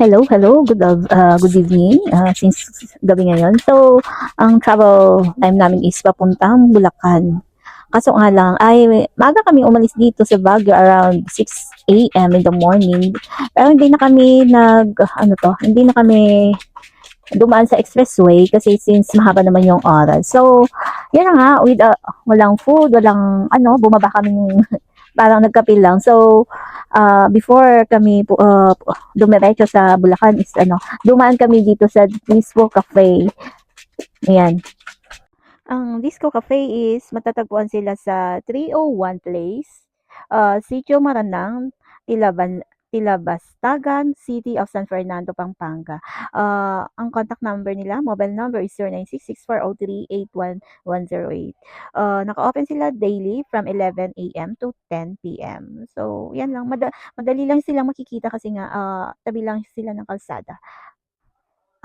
Hello, good evening, since gabi ngayon. So, ang travel time namin is papuntang Bulacan. Kaso nga lang, ay maaga kami umalis dito sa Baguio around 6 a.m. in the morning. Pero hindi na kami hindi na kami dumaan sa expressway kasi since mahaba naman yung oras. So, yun na nga, walang food, bumaba kami parang nagkape lang. So, before kami dumiretso sa Bulacan is dumaan kami dito sa Disco Cafe. Ayan. Ang Disco Cafe is matatagpuan sila sa 301 Place, Sitio Maranang, Tilabastagan, City of San Fernando, Pampanga. Ang contact number nila, mobile number is 0966-403-81108. Naka-open sila daily from 11 a.m. to 10 p.m. So, yan lang. Madali lang silang makikita kasi nga tabi lang sila ng kalsada.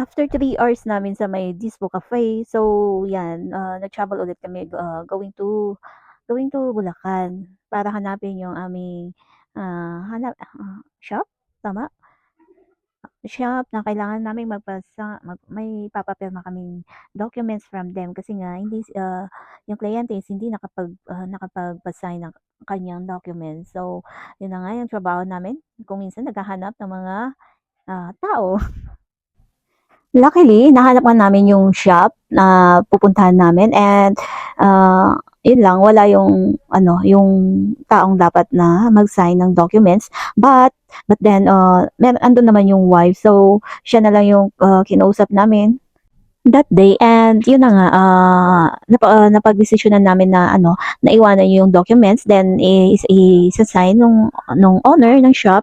After 3 hours namin sa may Dispo Cafe, so yan, nag-travel ulit kami going to Bulacan para hanapin yung aming shop, tama? Shop na kailangan namin may papapirma kaming documents from them kasi nga yung kliyente is hindi nakapag-sign ng kanyang documents. So, yun na nga yung trabaho namin. Kung minsan naghahanap ng mga tao. Luckily, nahanap namin yung shop na pupuntahan namin and yun lang, wala yung taong dapat na mag-sign ng documents. But then, andun naman yung wife. So, siya na lang yung kinausap namin that day. And yun na nga, napag-desisyonan namin na naiwanan yung documents. Then, isa-sign nung owner ng shop.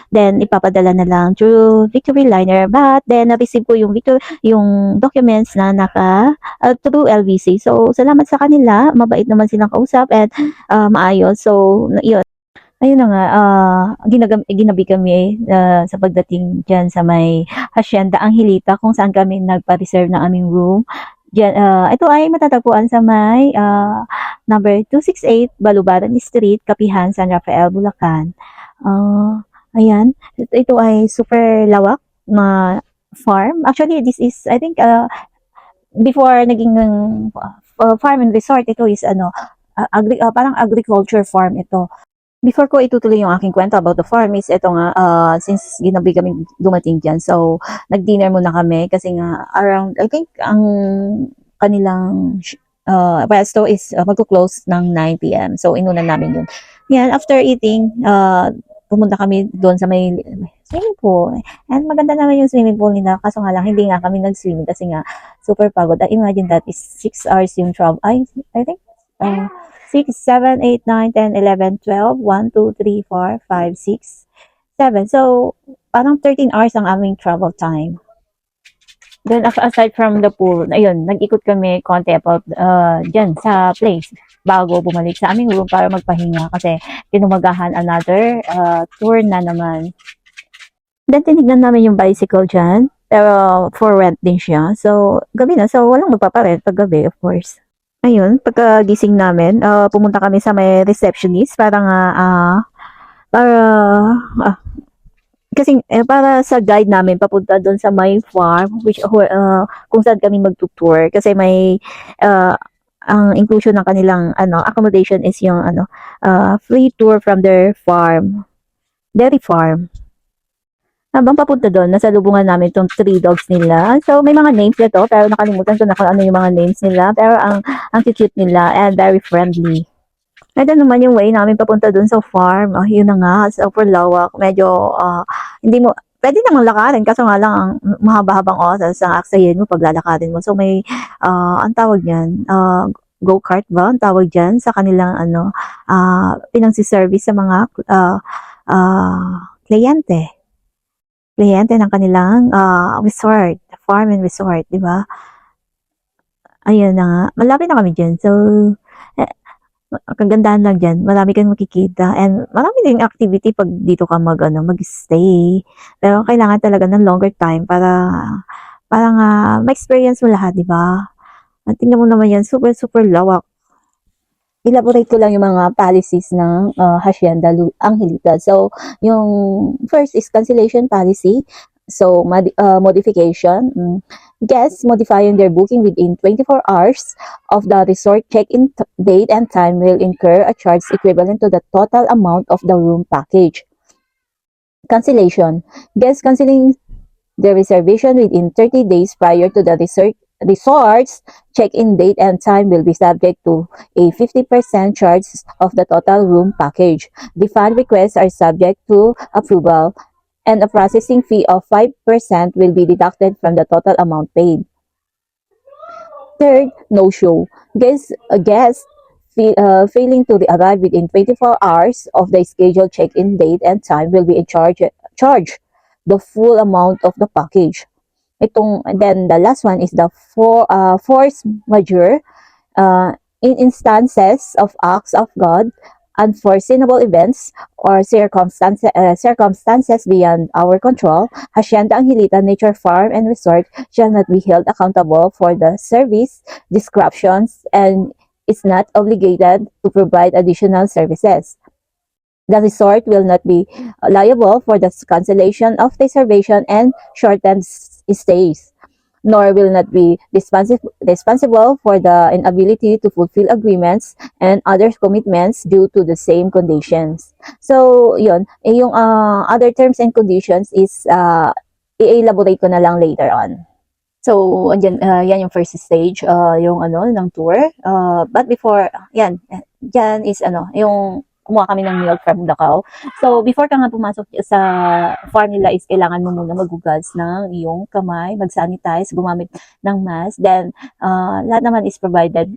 Then, ipapadala na lang through Victory Liner. But then, na-receive ko yung documents na through LVC. So, salamat sa kanila. Mabait naman silang kausap at maayos. So, yun. Ayun na nga, ginabi kami sa pagdating dyan sa may Hacienda Angelita kung saan kami nagpa-reserve ng aming room. Dyan, ito ay matatagpuan sa may number 268 Balubaran Street, Kapihan, San Rafael, Bulacan. Ayan, ito ay super lawak na farm. Actually, this is, I think, before naging farm and resort, ito is parang agriculture farm ito. Before ko itutuloy yung aking kwento about the farm is ito nga, since ginabi kami dumating dyan, so nag-dinner muna kami kasi nga around, I think, ang kanilang resto is magko-close ng 9 p.m. So, inunan namin yun. Yan, after eating, pumunta kami doon sa may swimming pool. And maganda naman yung swimming pool nila. Kaso nga lang, hindi nga kami nag-swimming kasi nga super pagod. Imagine that is 6 hours yung travel. I think, 6, 7, 8, 9, 10, 11, 12, 1, 2, 3, 4, 5, 6, 7. So, parang 13 hours ang aming travel time. Then, aside from the pool, ayun, nag-ikot kami konti about dyan sa place bago bumalik sa aming room para magpahinga kasi tinumagahan another tour na naman. Then, tinignan namin yung bicycle dyan. Pero, for rent din siya. So, gabi na. So, walang magpaparent pag gabi, of course. Ayun, pagkagising namin, pumunta kami sa may receptionist para para sa guide namin papunta doon sa my farm kung saan kami magtutour kasi may ang inclusion ng kanilang accommodation is yung free tour from their farm, dairy farm. Habang papunta doon, nasalubungan namin itong 3 dogs nila. So, may mga names nito, pero nakalimutan ko na kung ano yung mga names nila. Pero ang cute nila and very friendly. Ito naman yung way namin papunta doon sa farm. Yun na nga, super lawak. Medyo, pwede namang lakarin. Kaso nga lang, ang mahaba-habang oras ang aksayin mo pag lalakarin mo. So, may, ang tawag yan, go-kart ba? Ang tawag dyan sa kanilang, pinangsiservice sa mga kliyente ng kanilang resort, farm and resort, di ba? Ayun na nga. Malapit na kami dyan. So, kagandahan lang dyan. Marami kang makikita. And marami ding activity pag dito ka mag-stay. Pero kailangan talaga ng longer time para ma-experience mo lahat, di ba? At tingnan mo naman yan. Super, super lawak. Elaborate ko lang yung mga policies ng Hacienda Angelita. So, yung first is cancellation policy. Modification. Guests modifying their booking within 24 hours of the resort check-in date and time will incur a charge equivalent to the total amount of the room package. Cancellation. Guests canceling the reservation within 30 days prior to the resort's check-in date and time will be subject to a 50% charge of the total room package. Refund requests are subject to approval, and a processing fee of 5% will be deducted from the total amount paid. Third, no-show. Guests failing to arrive within 24 hours of the scheduled check-in date and time will be charged the full amount of the package. Then the last one is the force majeure. In instances of acts of God, unforeseeable events, or circumstances beyond our control, Hacienda Angelita Nature Farm and Resort shall not be held accountable for the service descriptions and is not obligated to provide additional services. The resort will not be liable for the cancellation of reservation and shortened stays, nor will not be responsible for the inability to fulfill agreements and other commitments due to the same conditions. So, yun. Yung other terms and conditions is i-elaborate ko na lang later on. So, yan yung first stage, yung ng tour. But before, yan is yung kumuha kami ng milk from the cow. So, before ka nga pumasok sa farm nila is kailangan mo muna magugas ng iyong kamay, mag-sanitize, gumamit ng mask. Then, lahat naman is provided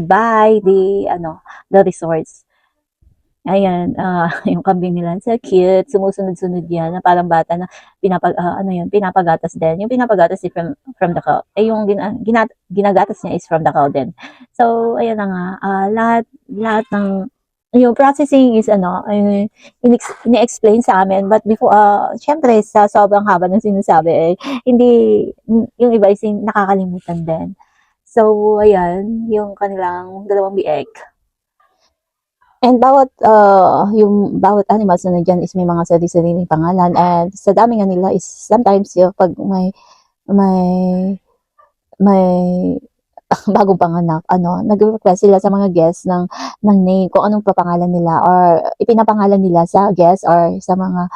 by the resorts. Ayan, yung kambing nila, so cute, sumusunod-sunod yan, na parang bata na pinapagatas din. Yung pinapagatas is from the cow. Yung ginagatas niya is from the cow din. So, ayan na nga, lahat ng, yung processing is ini-explain sa amin, but before, syempre, sa sobrang haba ng sinasabi, hindi, yung iba is nakakalimutan din. So, ayan, yung kanilang dalawang biek. And yung bawat animals na nandyan is may mga sarili-sariling pangalan, and sa dami nga nila is sometimes yung pag may bagong panganak, nag-request sila sa mga guests ng name, kung anong papangalan nila or ipinapangalan nila sa guests or sa mga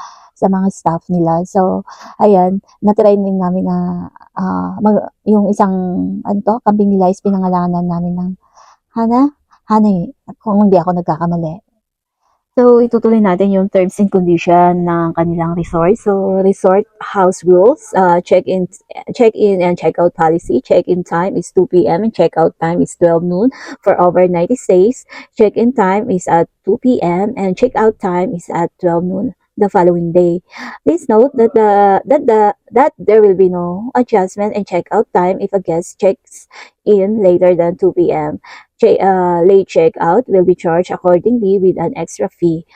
staff nila. So, ayan, na-try din namin na yung isang kambing nila is pinangalanan namin ng Hana, kung hindi ako nagkakamali. So, itutuloy natin yung terms and condition ng kanilang resort. So, resort house rules, check-in and check-out policy. Check-in time is 2 p.m. and check-out time is 12 noon for overnight stays. Check-in time is at 2 p.m. and check-out time is at 12 noon the following day. Please note that there will be no adjustment in check-out time if a guest checks in later than 2 p.m. Late checkout will be charged accordingly with an extra fee.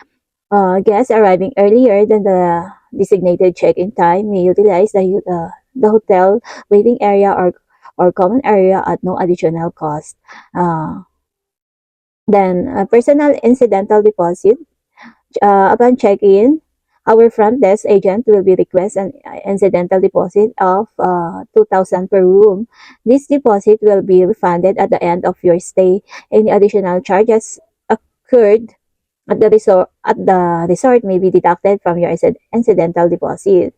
Guests arriving earlier than the designated check-in time may utilize the hotel waiting area or common area at no additional cost. Then, personal incidental deposit. Upon check-in, our front desk agent will be request an incidental deposit of 2,000 per room. This deposit will be refunded at the end of your stay. Any additional charges occurred at the resort may be deducted from your incidental deposit.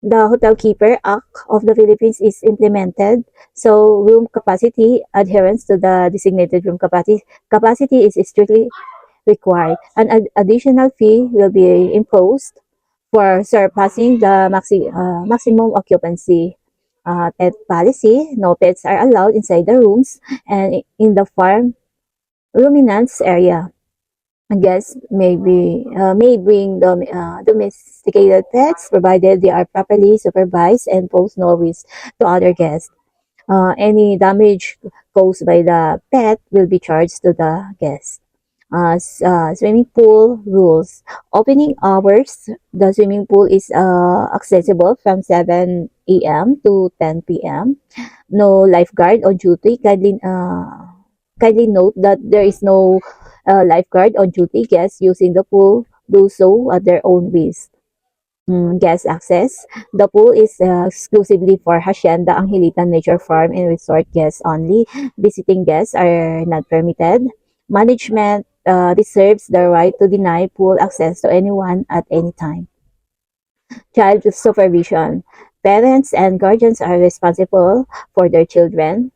The Hotel Keeper Act of the Philippines is implemented, so room capacity adherence to the designated room capacity is strictly required. An additional fee will be imposed for surpassing the maximum occupancy. Pet policy: no pets are allowed inside the rooms and in the farm ruminants area. Guests may bring domesticated pets provided they are properly supervised and pose no risk to other guests. Any damage caused by the pet will be charged to the guest. Swimming pool rules. Opening hours. The swimming pool is accessible from 7 a.m. to 10 p.m. No lifeguard on duty. Kindly note that there is no lifeguard on duty. Guests using the pool do so at their own risk. Guest access. The pool is exclusively for Hacienda Angelita Nature Farm and Resort guests only. Visiting guests are not permitted. Management reserves the right to deny pool access to anyone at any time. Child supervision. Parents and guardians are responsible for their children.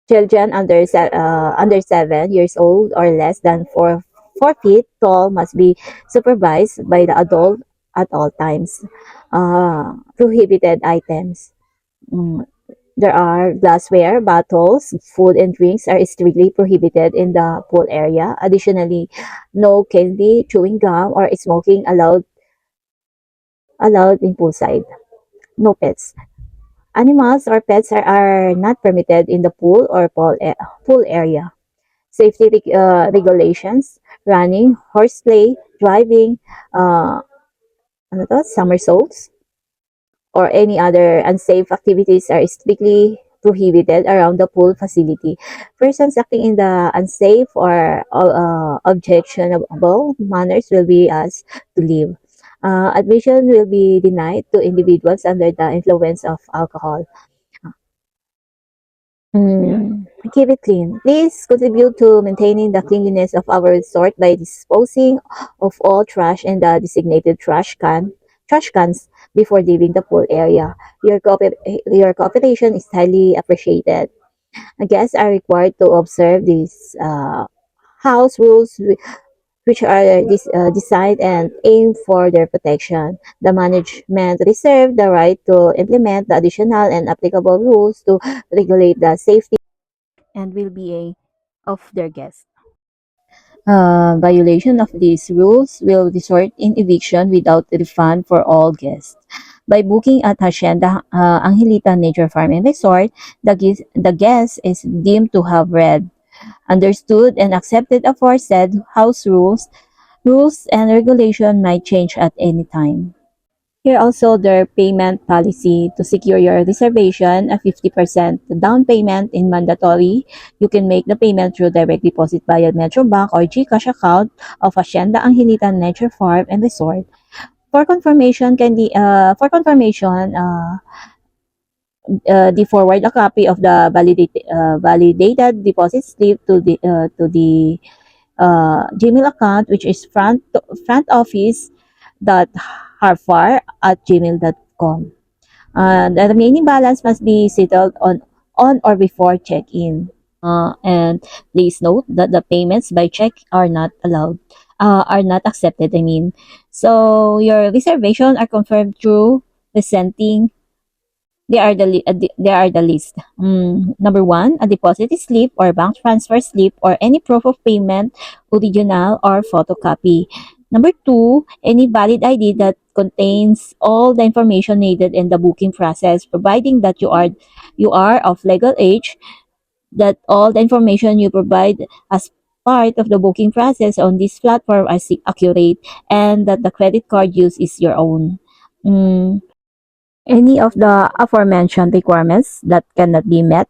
Children under 7 years old or less than 4 feet tall must be supervised by the adult at all times. Prohibited items. Mm, There are glassware, bottles, food, and drinks are strictly prohibited in the pool area. Additionally, no candy, chewing gum, or smoking allowed in poolside. No pets. Animals or pets are not permitted in the pool or pool area. Safety regulations, running, horseplay, driving, somersaults, or any other unsafe activities are strictly prohibited around the pool facility. Persons acting in the unsafe or objectionable manners will be asked to leave. Admission will be denied to individuals under the influence of alcohol. Keep it clean. Please contribute to maintaining the cleanliness of our resort by disposing of all trash in the designated trash cans before leaving the pool area. Your cooperation is highly appreciated. Guests are required to observe these house rules which are designed and aimed for their protection. The management reserve the right to implement the additional and applicable rules to regulate the safety and well-being of their guests. Violation of these rules will result in eviction without refund for all guests. By booking at Hacienda Angelita Nature Farm and Resort, the guest is deemed to have read, understood, and accepted aforesaid house rules. Rules and regulation might change at any time. Here also their payment policy to secure your reservation, a 50% down payment in mandatory. You can make the payment through direct deposit via Metrobank or GCash account of Hacienda Angelita Nature Farm and Resort. For confirmation, the forward a copy of the validated deposit slip to the Gmail account, which is front office dot harfar at gmail.com. The remaining balance must be settled on or before check-in. And please note that the payments by check are not accepted. So your reservation are confirmed through presenting. They are the list. Number one, a deposit slip or bank transfer slip or any proof of payment, original or photocopy. Number two, any valid ID that contains all the information needed in the booking process, providing that you are of legal age, that all the information you provide as part of the booking process on this platform are accurate, and that the credit card used is your own. Mm, any of the aforementioned requirements that cannot be met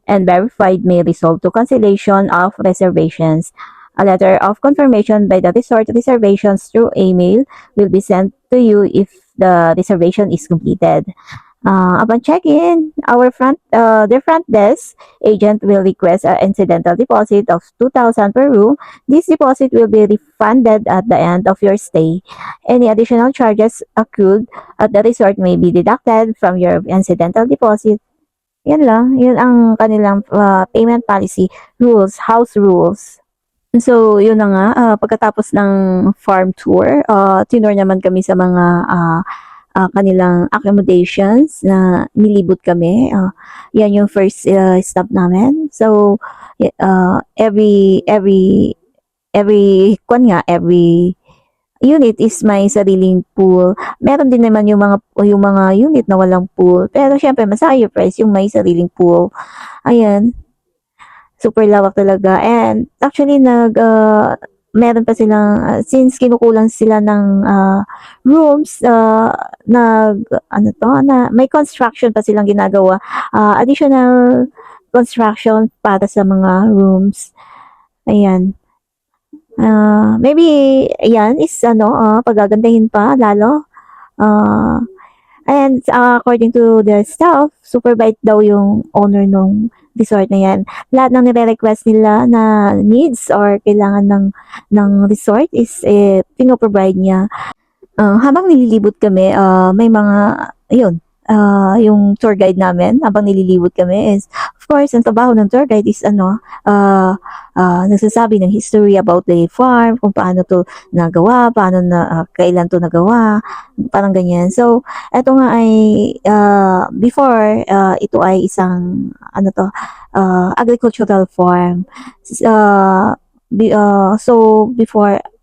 and verified may result to cancellation of reservations. A letter of confirmation by the resort reservations through email will be sent to you if the reservation is completed. Upon check-in, their front desk agent will request an incidental deposit of 2,000 per room. This deposit will be refunded at the end of your stay. Any additional charges accrued at the resort may be deducted from your incidental deposit. Yan lang, yun ang kanilang payment policy rules, house rules. So, yun na nga, pagkatapos ng farm tour, tinur naman kami sa mga kanilang accommodations na nilibot kami. Yan yung first stop namin. So, every unit is may sariling pool. Meron din naman yung mga unit na walang pool. Pero syempre, mas higher price yung may sariling pool. Ayan. Super lawak talaga. And actually, meron pa silang, since kinukulang sila ng rooms, may construction pa silang ginagawa. Additional construction para sa mga rooms. Ayan. Maybe yan is pagagandahin pa lalo. Uh, and according to the staff, super bait daw yung owner nung resort na yan. Lahat ng nire-request nila na needs or kailangan ng resort is pinoprovide niya. Habang nililibot kami, may mga, ayun, yung tour guide namin, habang nililibot kami is, of course, ang trabaho ng tour guide is nagsasabi ng history about the farm, kung paano to nagawa, kailan to nagawa, parang ganyan. So, eto nga ay, before, ito ay isang, agricultural farm. So,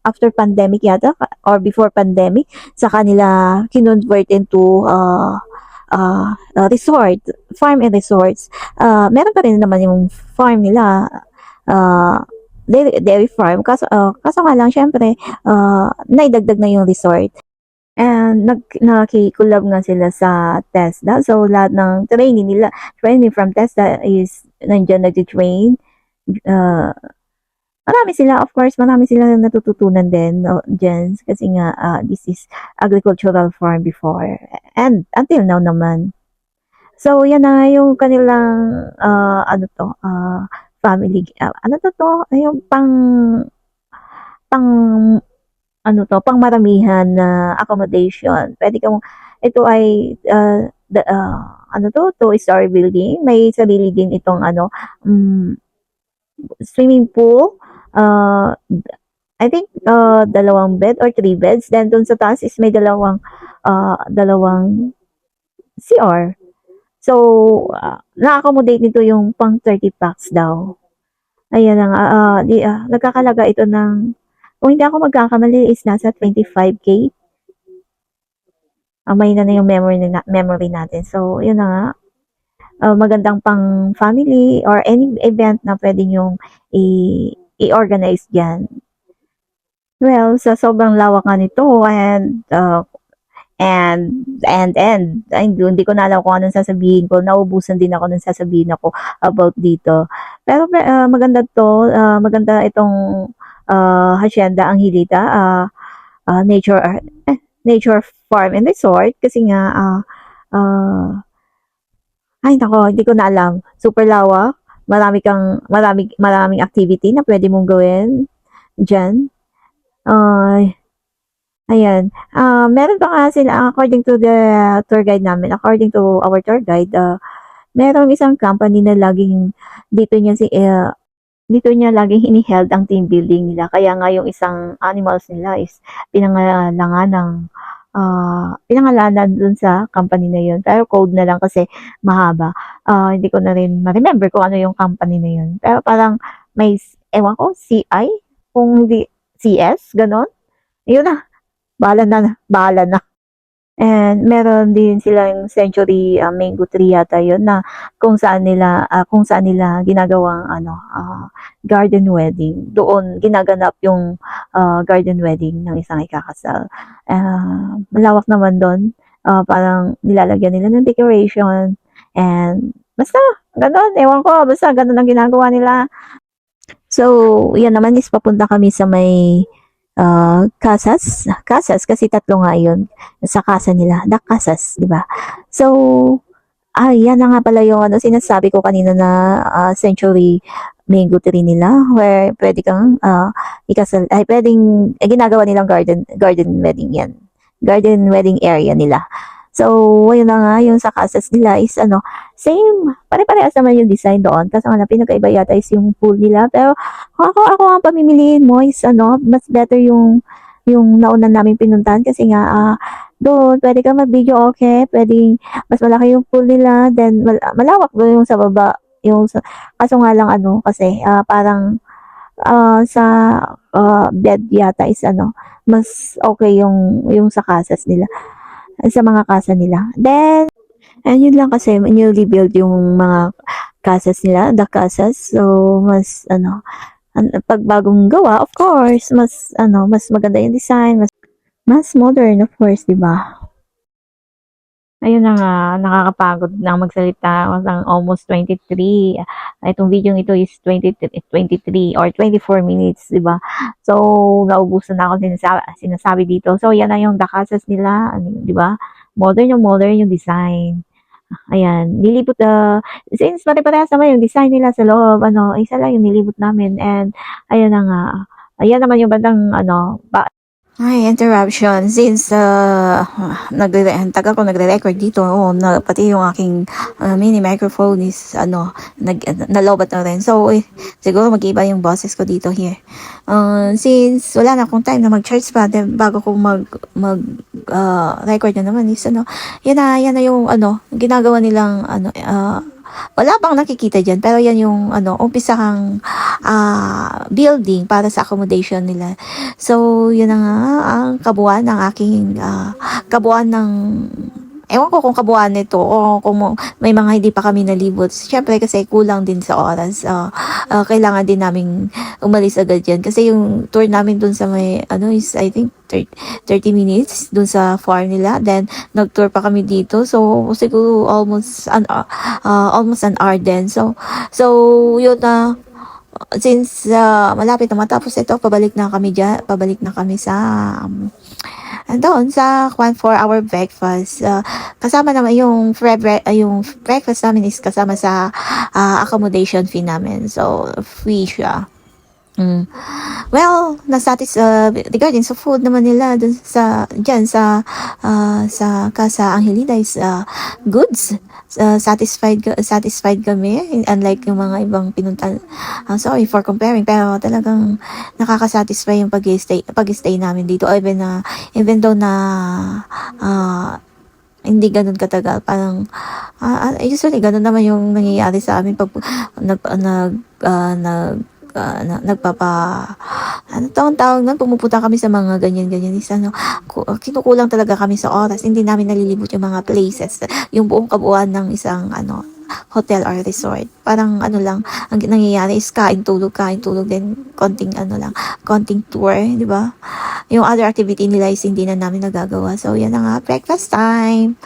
after pandemic yata, or before pandemic, sa kanila kinonvert into resort, farm and resorts. Meron pa rin naman yung farm nila, dairy farm, kaso nga lang, syempre, naidagdag na yung resort. And nakikulab nga sila sa TESDA. So, lahat ng training from TESDA is nandiyan nag-train. Marami sila, of course, marami sila natututunan din, dyan, kasi nga, this is agricultural farm before, and until now naman. So, yan na yung kanilang, family, yung pang maramihan na accommodation. Ito ay, two-story building, may sarili din itong, swimming pool, I think 2 bed or 3 beds. Then dun sa taas is may dalawang CR. So, na-accommodate nito yung pang 30 packs daw. Ayan na nga, nagkakalaga ito ng, kung hindi ako magkakamali, is nasa 25K. May na yung memory natin. So, yun na nga. Magandang pang family or any event na pwede nyong i-organize dyan. Well, sa sobrang lawak nga nito, and hindi ko na alam kung anong sasabihin ko. Naubusan din ako ng sasabihin ako about dito. Pero maganda to, maganda itong hacienda ang Hilita, nature farm and resort, kasi nga ay nako, hindi ko na alam. Super lawak. Maraming activity na pwede mong gawin diyan. Ayan. Meron pa nga sila, according to the tour guide namin, according to our tour guide, merong isang company na laging dito niya laging hiniheld ang team building nila. Kaya nga yung isang animals nila is pinangalanan dun sa company na yun. Pero code na lang kasi mahaba. Hindi ko na rin ma-remember kung ano yung company na yun. Pero parang may, ewan ko, CI? Kung hindi, CS? Ganon? Yun na. Bahala na. And meron din silang Century Mango Tree yata yun, na kung saan nila ginagawang garden wedding. Doon ginaganap yung garden wedding ng isang ikakasal. Malawak naman doon. Parang nilalagyan nila ng decoration, and basta ganon, ewan ko, basta ganon ang ginagawa nila. So, yan naman is papunta kami sa may Casas kasi tatlo nga yun sa casa nila, the Casas, di ba? So, yan na nga pala yung sinasabi ko kanina na Century Mango Tree nila, where pwede kang ikasal, pwedeng ginagawa nilang garden wedding yan. Garden wedding area nila. So, ayun na nga, yung sa Casas nila is same, pare-parehas naman yung design doon. Kasi nga, pinagkaiba yata is yung pool nila. Pero, ako ang pamimiliin mo is mas better yung nauna namin pinuntahan, kasi nga, doon, pwede ka mag-video, okay, pwede, mas malaki yung pool nila, then, malawak doon yung sa baba, kaso nga lang, kasi, parang, sa bed yata is, mas okay yung sa Casas nila, sa mga casa nila. Then, and yun lang, kasi newly build yung mga casas nila, the casas. So, mas, pag bagong gawa, of course, mas maganda yung design, mas modern, of course, di ba? Ayun na nga, nakakapagod na magsalita ng almost 23. Itong video ito is 23 or 24 minutes, di ba? So, naubusan na ako sinasabi dito. So, yan na yung the casas nila, di ba? Modern yung design. Ayan, nilibot, since pare-parehas naman yung design nila sa loob, isa lang yung nilibot namin. And, ayun na nga, ayan naman yung bandang, ay, interruption. Since tagal ko nagre-record dito, pati yung aking mini microphone is nalobat na rin. So, siguro mag-iba yung boses ko dito here. Since wala na akong time na mag-charge pa, then bago ko record na naman is yan na yung ginagawa nilang wala pang nakikita dyan, pero yan yung umpisahang building para sa accommodation nila. So, yun na nga ang kabuuan ng aking kabuuan ng ewan ko kung kabuuan nito o kung may mga hindi pa kami nalibot. Siyempre kasi kulang din sa oras. Kailangan din namin umalis agad yan. Kasi yung tour namin dun sa may, is I think 30 minutes dun sa farm nila. Then, nag-tour pa kami dito. So, siguro almost an hour din. So yun na, since malapit na matapos ito, pabalik na kami sa doon sa 4-hour breakfast. Kasama naman yung breakfast namin is kasama sa accommodation fee namin. So, free siya. Well, regarding sa food naman nila dun sa Casa Angelina is goods. Satisfied kami, unlike yung mga ibang pinuntahan. Sorry for comparing, pero talagang nakaka-satisfy yung pag-stay namin dito. Even though na hindi ganun katagal, parang usually ganun naman yung nangyayari sa amin pag taong-taong pumupunta kami sa mga ganyan-ganyan is kinukulang talaga kami sa oras, hindi namin nalilibot yung mga places, yung buong kabuuan ng isang hotel or resort. Parang lang, ang nangyayari is kain tulog, then konting tour, di ba? Yung other activity nila is hindi na namin nagagawa. So, yan na nga, breakfast time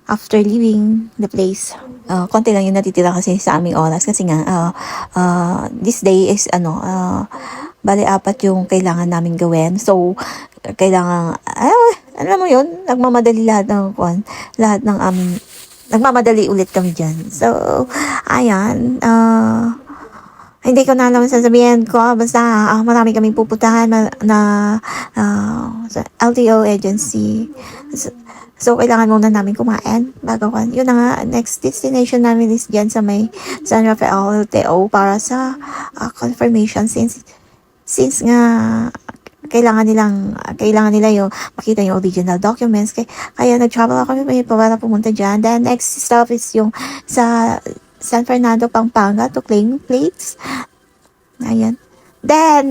after leaving the place. Konti lang yung natitira kasi sa aming oras kasi nga this day is bali 4 yung kailangan namin gawin. So kailangan alam mo yun, nagmamadali lahat ng aming nagmamadali ulit kami diyan. So ayan, hindi ko na alam sasabihin ko, basta marami kaming pupuntahan sa LTO agency. So, kailangan muna namin kumain bago kan. Yun na nga, next destination namin is dyan sa may San Rafael LTO para sa confirmation since nga kailangan nila yung makita yung original documents. Kaya nag-travel ako para pumunta dyan. Then, next stop is yung sa San Fernando, Pampanga to claim plates. Ayan. Then,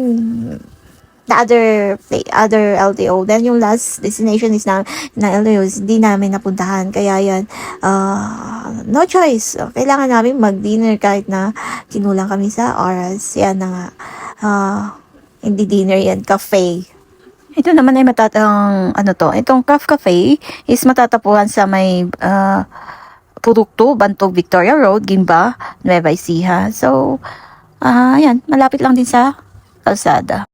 the other LTO. Then, yung last destination is na LTO, hindi namin napuntahan. Kaya yan, no choice. Kailangan namin mag-dinner kahit na kinulang kami sa oras. Yan na nga. Hindi dinner yan, cafe. Ito naman ay itong Craft Cafe is matatapuan sa may Produkto, Bantog, Victoria Road, Gimba, Nueva Ecija. So, ayan, malapit lang din sa kalsada.